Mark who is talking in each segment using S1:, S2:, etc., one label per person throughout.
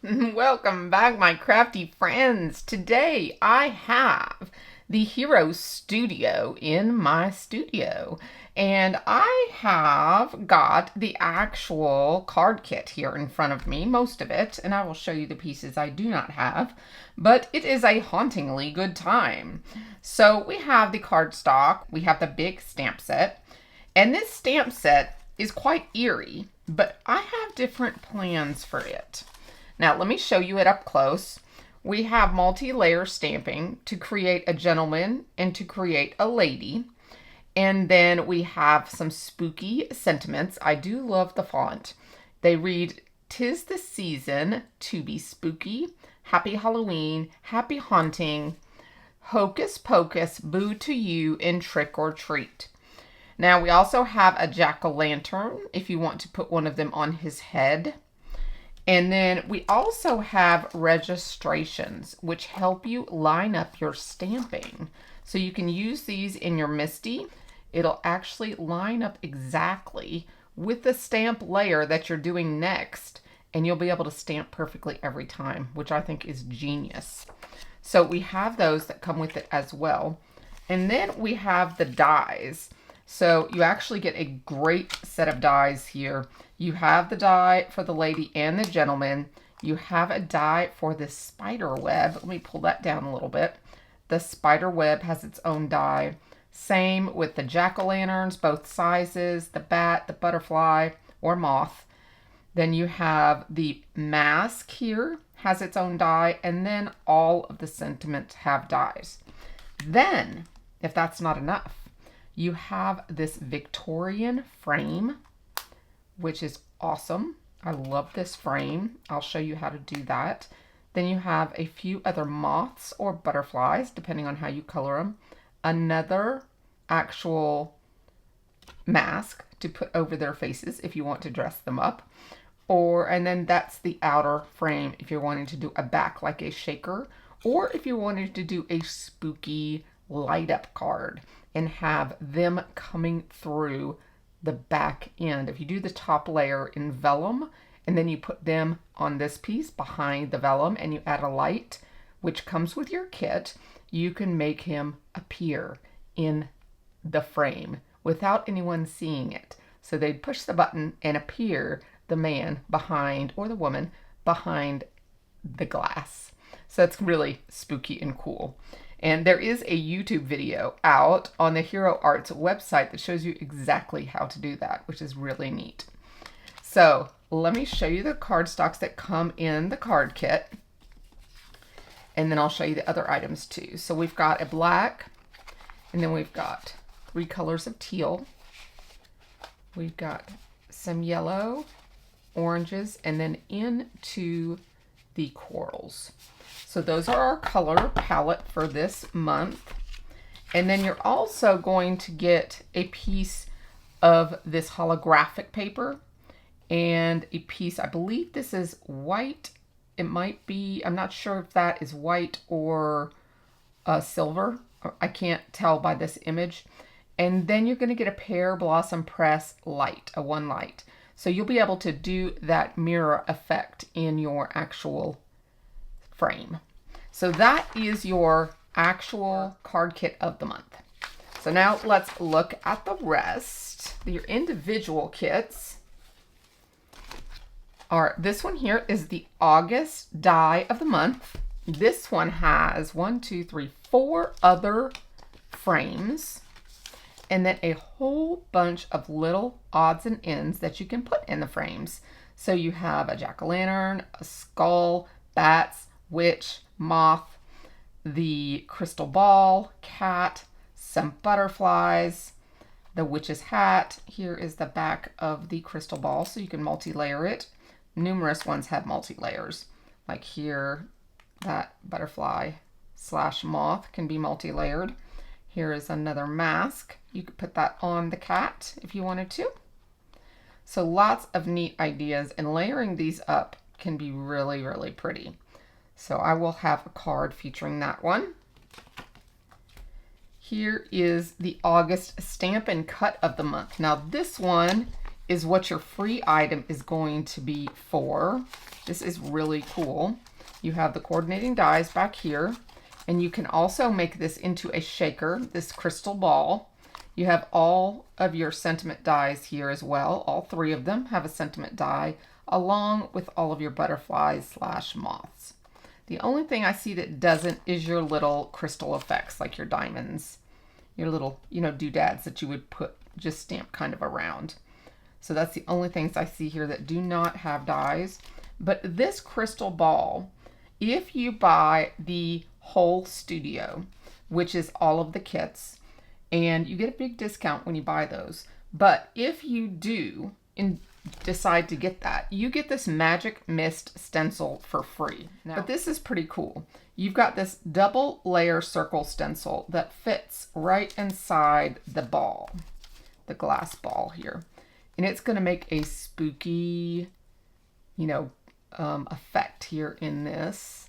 S1: Welcome back, my crafty friends. Today I have the Hero Studio in my studio, and I have got the actual card kit here in front of me, most of it, and I will show you the pieces I do not have, but it is a hauntingly good time. So we have the cardstock, we have the big stamp set, and this stamp set is quite eerie, but I have different plans for it. Now, let me show you it up close. We have multi-layer stamping to create a gentleman and to create a lady. And then we have some spooky sentiments. I do love the font. They read, "'Tis the season to be spooky, happy Halloween, happy haunting, hocus pocus, boo to you in trick or treat." Now, we also have a jack-o'-lantern if you want to put one of them on his head. And then we also have registrations, which help you line up your stamping. So you can use these in your MISTI. It'll actually line up exactly with the stamp layer that you're doing next, and you'll be able to stamp perfectly every time, which I think is genius. So we have those that come with it as well. And then we have the dies. So you actually get a great set of dies here. You have the die for the lady and the gentleman. You have a die for the spider web. Let me pull that down a little bit. The spider web has its own die. Same with the jack-o'-lanterns, both sizes, the bat, the butterfly, or moth. Then you have the mask here, has its own die, and then all of the sentiments have dies. Then, if that's not enough, you have this Victorian frame, which is awesome. I love this frame. I'll show you how to do that. Then you have a few other moths or butterflies, depending on how you color them. Another actual mask to put over their faces if you want to dress them up. And then that's the outer frame if you're wanting to do a back like a shaker, or if you wanted to do a spooky light up card and have them coming through the back end. If you do the top layer in vellum and then you put them on this piece behind the vellum and you add a light, which comes with your kit, you can make him appear in the frame without anyone seeing it. So they'd push the button and appear the man behind, or the woman behind the glass. So it's really spooky and cool. And there is a YouTube video out on the Hero Arts website that shows you exactly how to do that, which is really neat. So let me show you the cardstocks that come in the card kit. And then I'll show you the other items too. So we've got a black, and then we've got 3 colors of teal. We've got some yellow, oranges, and then into the corals. So those are our color palette for this month. And then you're also going to get a piece of this holographic paper and a piece, I believe this is white. It might be, I'm not sure if that is white or silver. I can't tell by this image. And then you're going to get a Pear Blossom Press light, a 1 light. So you'll be able to do that mirror effect in your actual frame. So that is your actual card kit of the month. So now let's look at the rest. Your individual kits are, this one here is the August die of the month. This one has 4 other frames, and then a whole bunch of little odds and ends that you can put in the frames. So you have a jack-o'-lantern, a skull, bats, witch, moth, the crystal ball, cat, some butterflies, the witch's hat. Here is the back of the crystal ball, so you can multi-layer it. Numerous ones have multi-layers. Like here, that butterfly / moth can be multi-layered. Here is another mask. You could put that on the cat if you wanted to. So lots of neat ideas, and layering these up can be really, really pretty. So I will have a card featuring that one. Here is the August Stamp and Cut of the month. Now this one is what your free item is going to be for. This is really cool. You have the coordinating dies back here, and you can also make this into a shaker, this crystal ball. You have all of your sentiment dies here as well. All 3 of them have a sentiment die, along with all of your butterflies / moths. The only thing I see that doesn't is your little crystal effects, like your diamonds, your little, doodads that you would put, just stamp kind of around. So that's the only things I see here that do not have dies. But this crystal ball, if you buy the whole studio, which is all of the kits, and you get a big discount when you buy those. But if you do decide to get that, you get this Magic Mist stencil for free. Now, but this is pretty cool. You've got this double layer circle stencil that fits right inside the ball, the glass ball here. And it's going to make a spooky, effect here in this.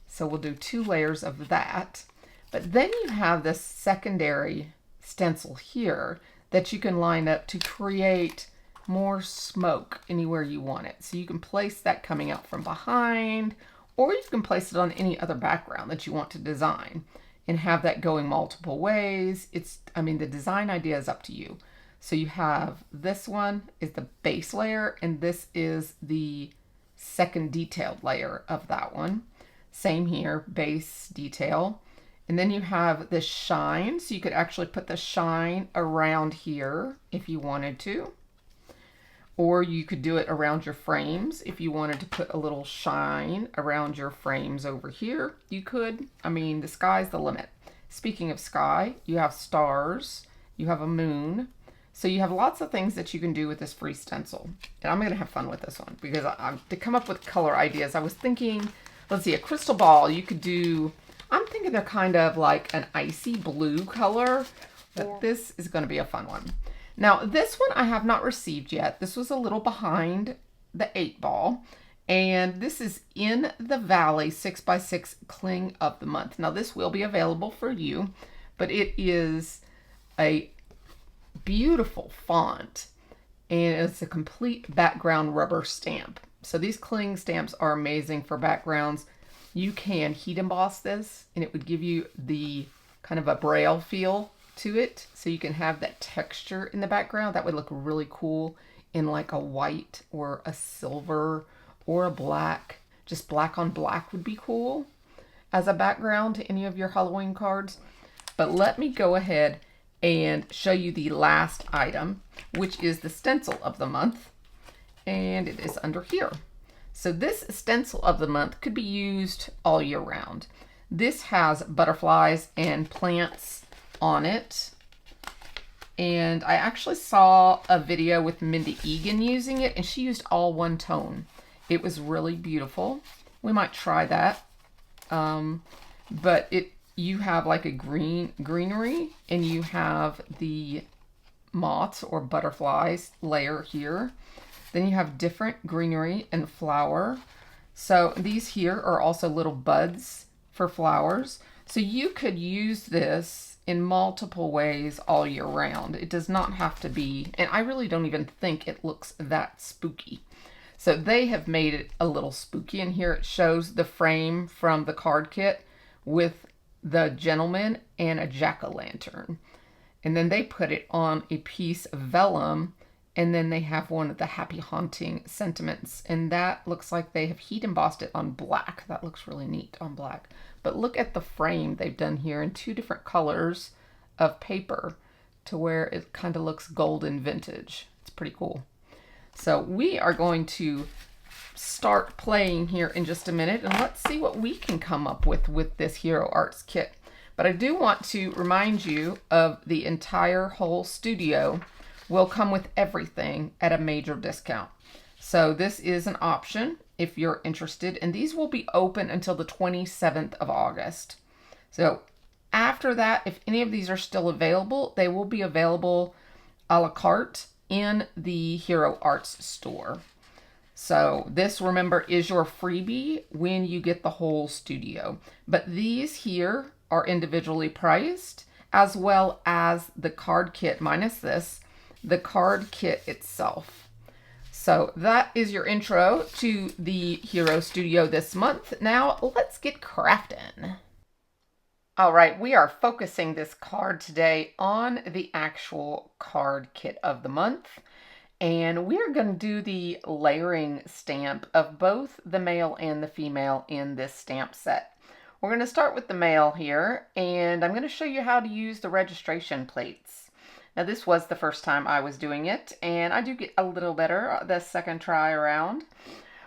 S1: So we'll do 2 layers of that. But then you have this secondary stencil here that you can line up to create more smoke anywhere you want it. So you can place that coming out from behind, or you can place it on any other background that you want to design and have that going multiple ways. The design idea is up to you. So you have this one is the base layer, and this is the second detailed layer of that one. Same here, base, detail. And then you have this shine, so you could actually put the shine around here if you wanted to. Or you could do it around your frames. If you wanted to put a little shine around your frames over here, you could. The sky's the limit. Speaking of sky, you have stars, you have a moon. So you have lots of things that you can do with this free stencil. And I'm going to have fun with this one because to come up with color ideas, I was thinking, let's see, a crystal ball, you could do, I'm thinking they're kind of like an icy blue color. But this is going to be a fun one. Now, this one I have not received yet. This was a little behind the 8 ball. And this is In the Valley 6x6 Cling of the Month. Now, this will be available for you, but it is a beautiful font. And it's a complete background rubber stamp. So these cling stamps are amazing for backgrounds. You can heat emboss this, and it would give you the kind of a braille feel to it, so you can have that texture in the background. That would look really cool in like a white or a silver or a black. Just black on black would be cool as a background to any of your Halloween cards. But let me go ahead and show you the last item, which is the stencil of the month, and it is under here. So this stencil of the month could be used all year round. This has butterflies and plants on it. And I actually saw a video with Mindy Egan using it, and she used all one tone. It was really beautiful. We might try that. But you have like a greenery, and you have the moths or butterflies layer here. Then you have different greenery and flower. So these here are also little buds for flowers. So you could use this in multiple ways all year round. It does not have to be, and I really don't even think it looks that spooky. So they have made it a little spooky, and here it shows the frame from the card kit with the gentleman and a jack-o'-lantern. And then they put it on a piece of vellum, and then they have one of the happy haunting sentiments, and that looks like they have heat embossed it on black. That looks really neat on black. But look at the frame they've done here in 2 different colors of paper to where it kind of looks golden vintage. It's pretty cool. So we are going to start playing here in just a minute, and let's see what we can come up with this Hero Arts kit. But I do want to remind you of the entire whole studio will come with everything at a major discount. So this is an option if you're interested, and these will be open until the 27th of August. So after that, if any of these are still available, they will be available a la carte in the Hero Arts store. So this, remember, is your freebie when you get the whole studio. But these here are individually priced, as well as the card kit minus this the card kit itself. So that is your intro to the Hero Studio this month. Now let's get crafting. All right, we are focusing this card today on the actual card kit of the month. And we're going to do the layering stamp of both the male and the female in this stamp set. We're going to start with the male here, and I'm going to show you how to use the registration plates. Now this was the first time I was doing it, and I do get a little better the second try around,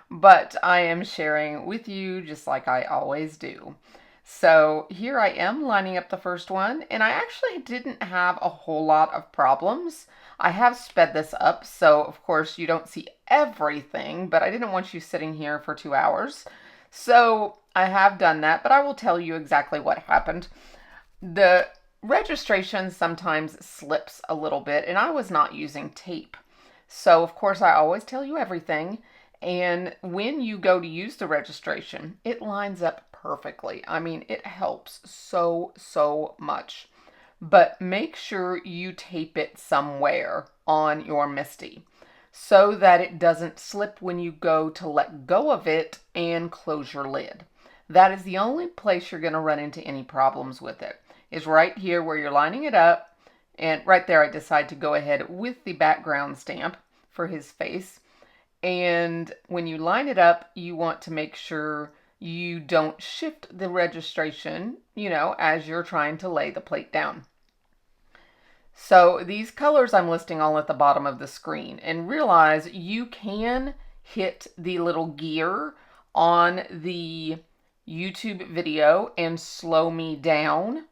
S1: but I am sharing with you just like I always do. So here I am lining up the first one, and I actually didn't have a whole lot of problems. I have sped this up, so of course you don't see everything, but I didn't want you sitting here for 2 hours. So I have done that, but I will tell you exactly what happened. The registration sometimes slips a little bit, and I was not using tape. So of course I always tell you everything, and when you go to use the registration, it lines up perfectly. I mean, it helps so much. But make sure you tape it somewhere on your MISTI so that it doesn't slip when you go to let go of it and close your lid. That is the only place you're going to run into any problems with it, is right here where you're lining it up. And right there I decide to go ahead with the background stamp for his face. And when you line it up, you want to make sure you don't shift the registration, as you're trying to lay the plate down. So these colors I'm listing all at the bottom of the screen, and realize you can hit the little gear on the YouTube video and slow me down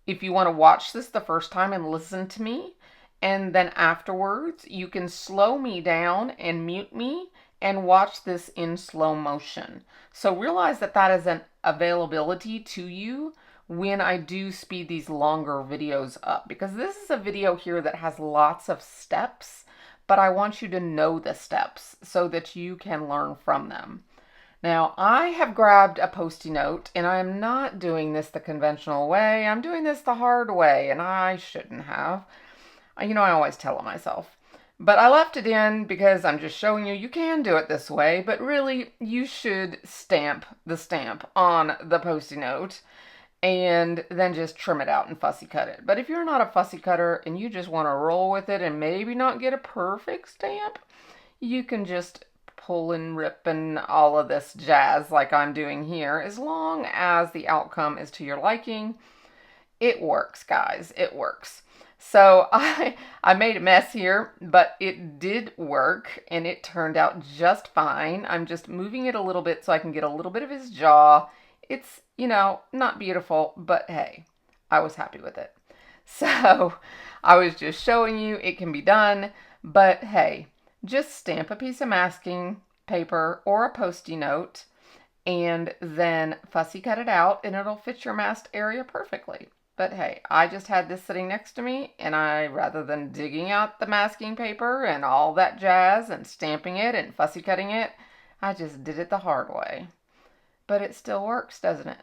S1: if you want to watch this the first time and listen to me. And then afterwards, you can slow me down and mute me and watch this in slow motion. So realize that that is an availability to you when I do speed these longer videos up, because this is a video here that has lots of steps, but I want you to know the steps so that you can learn from them. Now, I have grabbed a Post-it note, and I'm not doing this the conventional way. I'm doing this the hard way, and I shouldn't have. I always tell it myself. But I left it in because I'm just showing you can do it this way, but really you should stamp the stamp on the Post-it note and then just trim it out and fussy cut it. But if you're not a fussy cutter and you just want to roll with it and maybe not get a perfect stamp, you can just pull and rip and all of this jazz like I'm doing here. As long as the outcome is to your liking, it works, guys. It works. So I made a mess here, but it did work and it turned out just fine. I'm just moving it a little bit so I can get a little bit of his jaw. It's, not beautiful, but hey, I was happy with it. So I was just showing you it can be done, but hey, just stamp a piece of masking paper or a Post-it note and then fussy cut it out and it'll fit your masked area perfectly. But hey, I just had this sitting next to me, and rather than digging out the masking paper and all that jazz and stamping it and fussy cutting it, I just did it the hard way. But it still works, doesn't it?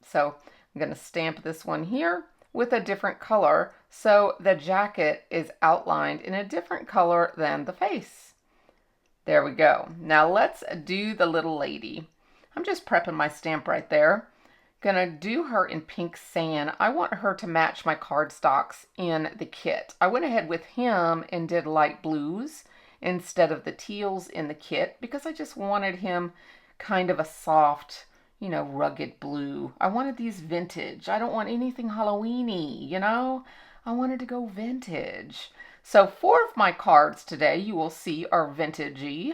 S1: So I'm going to stamp this one here with a different color so the jacket is outlined in a different color than the face. There we go. Now let's do the little lady. I'm just prepping my stamp right there. Gonna do her in pink sand. I want her to match my cardstocks in the kit. I went ahead with him and did light blues instead of the teals in the kit because I just wanted him kind of a soft, rugged blue. I wanted these vintage. I don't want anything Halloween-y, I wanted to go vintage. So 4 of my cards today you will see are vintagey.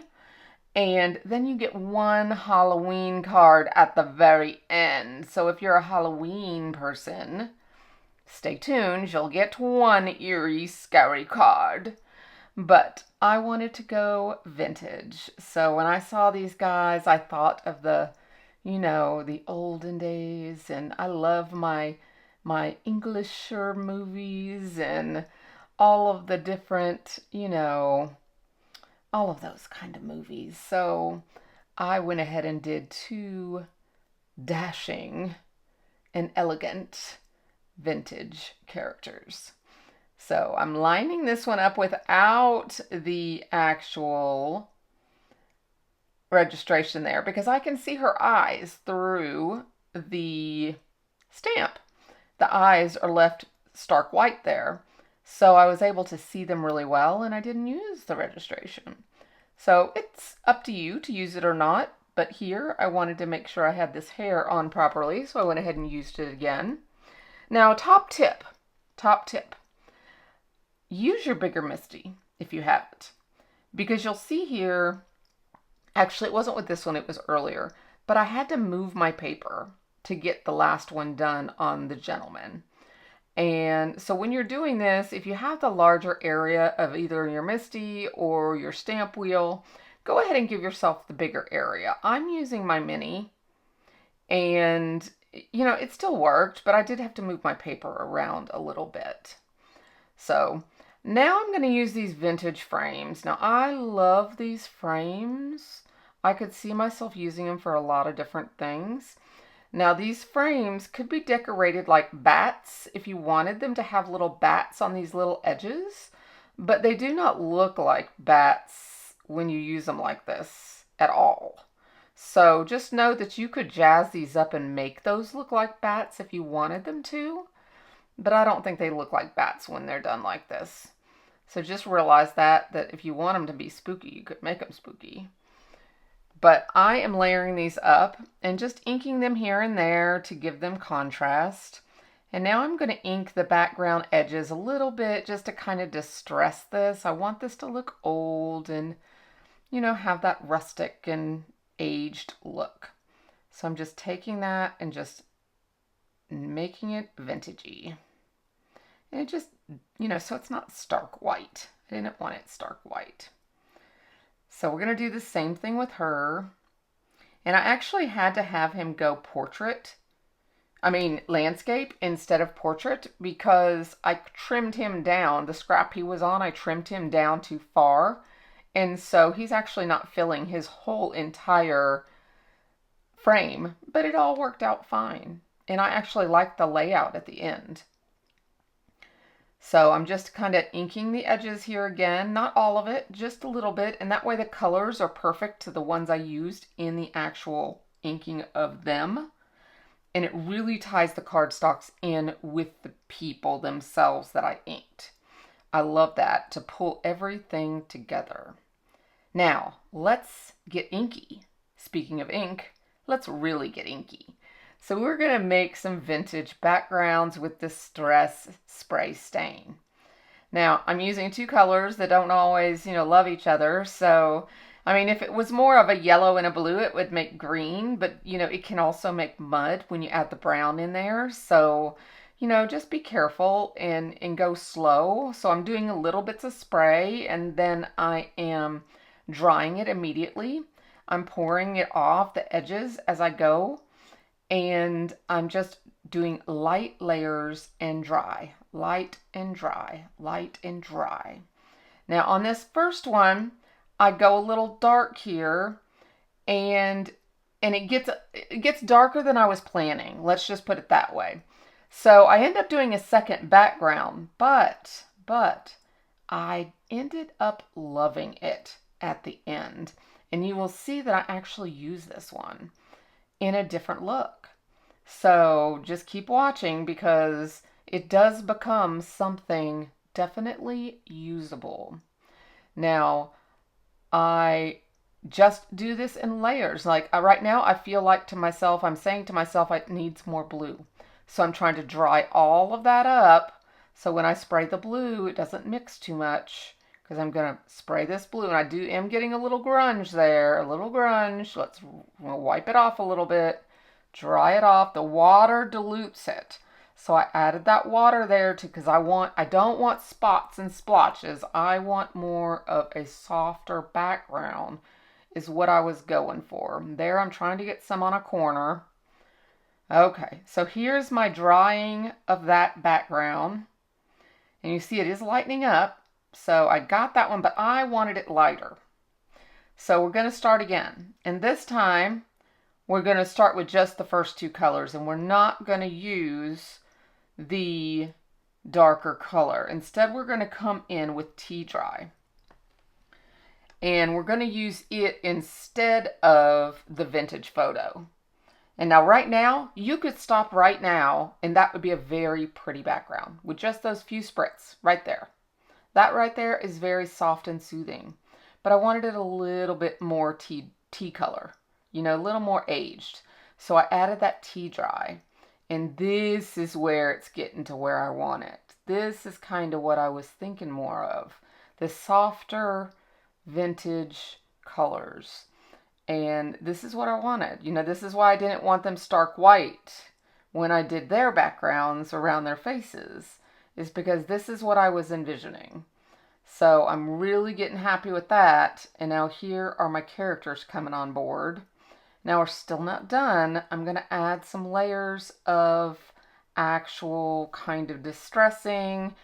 S1: And then you get 1 Halloween card at the very end. So if you're a Halloween person, stay tuned. You'll get 1 eerie, scary card. But I wanted to go vintage. So when I saw these guys, I thought of the olden days. And I love my Englisher movies and all of the different, all of those kind of movies. So I went ahead and did 2 dashing and elegant vintage characters. So I'm lining this one up without the actual registration there because I can see her eyes through the stamp. The eyes are left stark white there. So I was able to see them really well and I didn't use the registration. So it's up to you to use it or not. But here I wanted to make sure I had this hair on properly, so I went ahead and used it again. Now, top tip, use your bigger MISTI if you have it. Because you'll see here, actually it wasn't with this one, it was earlier, but I had to move my paper to get the last one done on the gentleman. And so when you're doing this, if you have the larger area of either your MISTI or your stamp wheel, go ahead and give yourself the bigger area. I'm using my mini and you know, it still worked, but I did have to move my paper around a little bit. So now I'm going to use these vintage frames. Now I love these frames. I could see myself using them for a lot of different things. Now these frames could be decorated like bats if you wanted them to have little bats on these little edges, but they do not look like bats when you use them like this at all. So just know that you could jazz these up and make those look like bats if you wanted them to, but I don't think they look like bats when they're done like this. So just realize that if you want them to be spooky, you could make them spooky. But I am layering these up and just inking them here and there to give them contrast. And now I'm going to ink the background edges a little bit just to kind of distress this. I want this to look old and, you know, have that rustic and aged look. So I'm just taking that and just making it vintagey. And it just, you know, so it's not stark white. I didn't want it stark white. So we're going to do the same thing with her. And I actually had to have him go landscape instead of portrait because I trimmed him down. The scrap he was on, I trimmed him down too far. And so he's actually not filling his whole entire frame, but it all worked out fine. And I actually like the layout at the end. So I'm just kind of inking the edges here again, not all of it, just a little bit. And that way the colors are perfect to the ones I used in the actual inking of them. And it really ties the cardstocks in with the people themselves that I inked. I love that, to pull everything together. Now, let's get inky. Speaking of ink, let's really get inky. So we're going to make some vintage backgrounds with Distress Spray Stain. Now, I'm using two colors that don't always, love each other. So, if it was more of a yellow and a blue, it would make green. But, it can also make mud when you add the brown in there. So, just be careful and go slow. So I'm doing a little bits of spray and then I am drying it immediately. I'm pouring it off the edges as I go. And I'm just doing light layers and dry, light and dry, light and dry. Now on this first one, I go a little dark here and it gets darker than I was planning. Let's just put it that way. So I end up doing a second background, but I ended up loving it at the end. And you will see that I actually use this one in a different look. So just keep watching because it does become something definitely usable. Now, I just do this in layers. Like right now, I feel like I'm saying to myself, it needs more blue. So I'm trying to dry all of that up. So when I spray the blue, it doesn't mix too much. Because I'm going to spray this blue. And I am getting a little grunge there. A little grunge. Let's wipe it off a little bit. Dry it off. The water dilutes it. So I added that water there too. Because I don't want spots and splotches. I want more of a softer background. Is what I was going for. There I'm trying to get some on a corner. Okay. So here's my drying of that background. And you see it is lightening up. So I got that one, but I wanted it lighter. So we're going to start again. And this time, we're going to start with just the first two colors. And we're not going to use the darker color. Instead, we're going to come in with tea dry. And we're going to use it instead of the vintage photo. And now right now, you could stop right now and that would be a very pretty background with just those few spritz right there. That right there is very soft and soothing. But I wanted it a little bit more tea color, you know, a little more aged. So I added that tea dry. And this is where it's getting to where I want it. This is kind of what I was thinking more of. The softer vintage colors. And this is what I wanted. You know, this is why I didn't want them stark white when I did their backgrounds around their faces, is because this is what I was envisioning. So I'm really getting happy with that. And now here are my characters coming on board. Now we're still not done. I'm going to add some layers of actual kind of distressing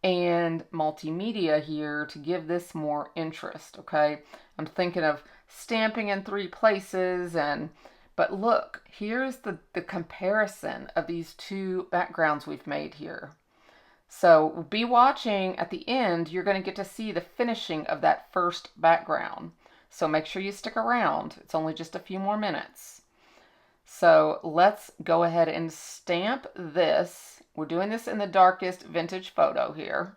S1: and multimedia here to give this more interest, okay? I'm thinking of stamping in 3 places, but look, here's the comparison of these 2 backgrounds we've made here. So be watching at the end, you're going to get to see the finishing of that first background. So make sure you stick around. It's only just a few more minutes. So let's go ahead and stamp this. We're doing this in the darkest vintage photo here.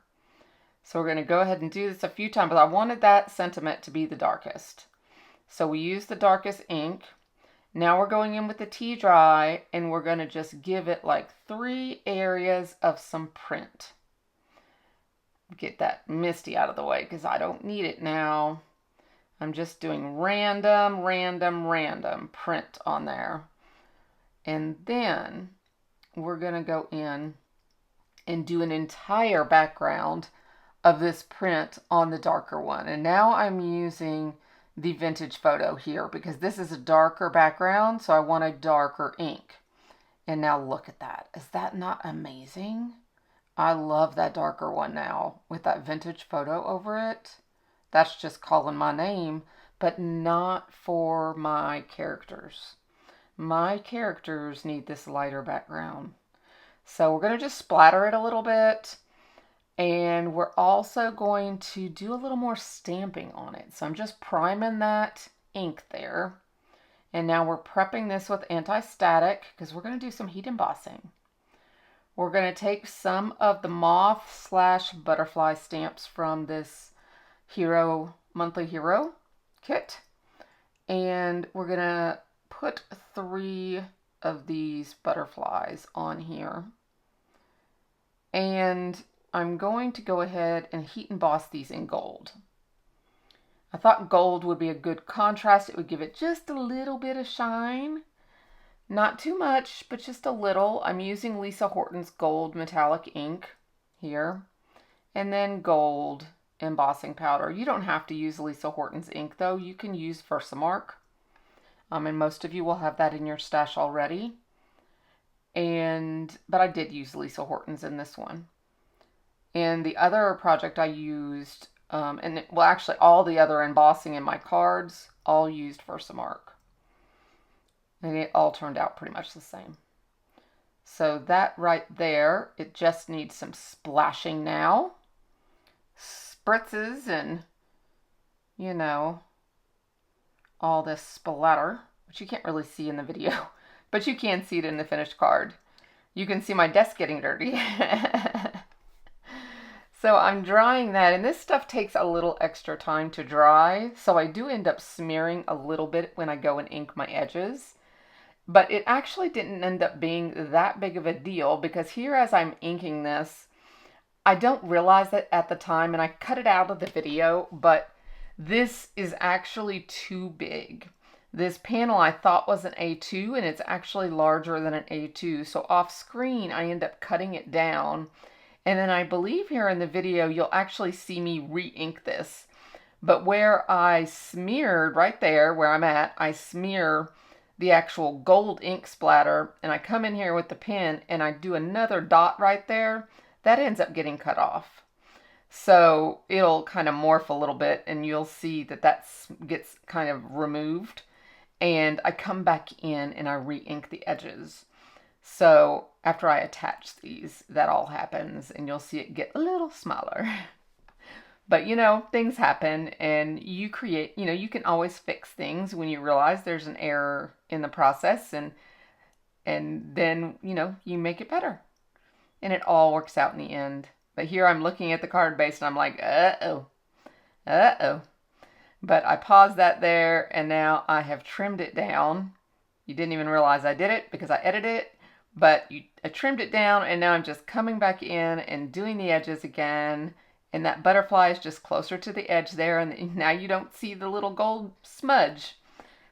S1: So we're going to go ahead and do this a few times, but I wanted that sentiment to be the darkest. So we use the darkest ink. Now we're going in with the tea dry and we're going to just give it like 3 areas of some print. Get that misty out of the way because I don't need it now. I'm just doing random print on there. And then we're going to go in and do an entire background of this print on the darker one. And now I'm using the vintage photo here because this is a darker background, so I want a darker ink. And now look at that. Is that not amazing? I love that darker one now with that vintage photo over it. That's just calling my name, but not for my characters. My characters need this lighter background. So we're going to just splatter it a little bit. And we're also going to do a little more stamping on it. So I'm just priming that ink there. And now we're prepping this with anti-static because we're going to do some heat embossing. We're going to take some of the moth/butterfly stamps from this monthly hero kit. And we're going to put 3 of these butterflies on here. And I'm going to go ahead and heat emboss these in gold. I thought gold would be a good contrast. It would give it just a little bit of shine. Not too much, but just a little. I'm using Lisa Horton's gold metallic ink here. And then gold embossing powder. You don't have to use Lisa Horton's ink though. You can use Versamark. And most of you will have that in your stash already. But I did use Lisa Horton's in this one. And the other project I used, actually all the other embossing in my cards, all used Versamark. And it all turned out pretty much the same. So that right there, it just needs some splashing now. Spritzes and, you know, all this splatter, which you can't really see in the video, but you can see it in the finished card. You can see my desk getting dirty. So I'm drying that, and this stuff takes a little extra time to dry, so I do end up smearing a little bit when I go and ink my edges. But it actually didn't end up being that big of a deal, because here as I'm inking this, I don't realize it at the time, and I cut it out of the video, but this is actually too big. This panel I thought was an A2, and it's actually larger than an A2, so off screen I end up cutting it down. And then I believe here in the video, you'll actually see me re-ink this. But where I smeared, right there where I'm at, I smear the actual gold ink splatter, and I come in here with the pen and I do another dot right there, that ends up getting cut off. So it'll kind of morph a little bit and you'll see that that gets kind of removed. And I come back in and I re-ink the edges. So after I attach these, that all happens and you'll see it get a little smaller. But things happen and you create, you can always fix things when you realize there's an error in the process, and then, you make it better. And it all works out in the end. But here I'm looking at the card base and I'm like, uh-oh, uh-oh. But I paused that there and now I have trimmed it down. You didn't even realize I did it because I edited it, but I trimmed it down and now I'm just coming back in and doing the edges again. And that butterfly is just closer to the edge there, and now you don't see the little gold smudge.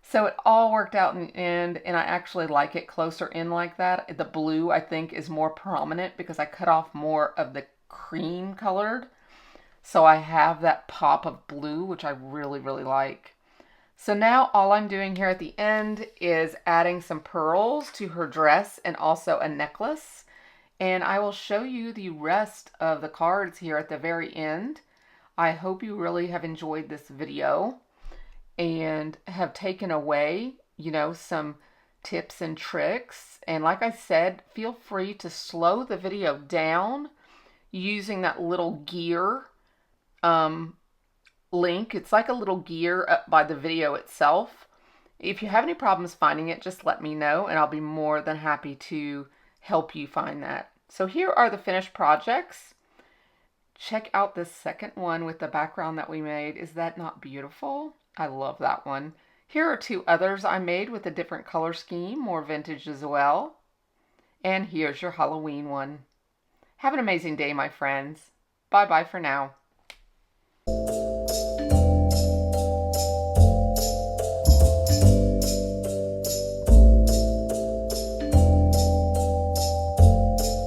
S1: So it all worked out in the end, and I actually like it closer in like that. The blue, I think, is more prominent because I cut off more of the cream colored. So I have that pop of blue, which I really, really like. So now all I'm doing here at the end is adding some pearls to her dress and also a necklace. And I will show you the rest of the cards here at the very end. I hope you really have enjoyed this video and have taken away, some tips and tricks. And like I said, feel free to slow the video down using that little gear link. It's like a little gear up by the video itself. If you have any problems finding it, just let me know and I'll be more than happy to help you find that. So here are the finished projects. Check out this second one with the background that we made. Is that not beautiful? I love that one. Here are two others I made with a different color scheme, more vintage as well. And here's your Halloween one. Have an amazing day, my friends. Bye-bye for now.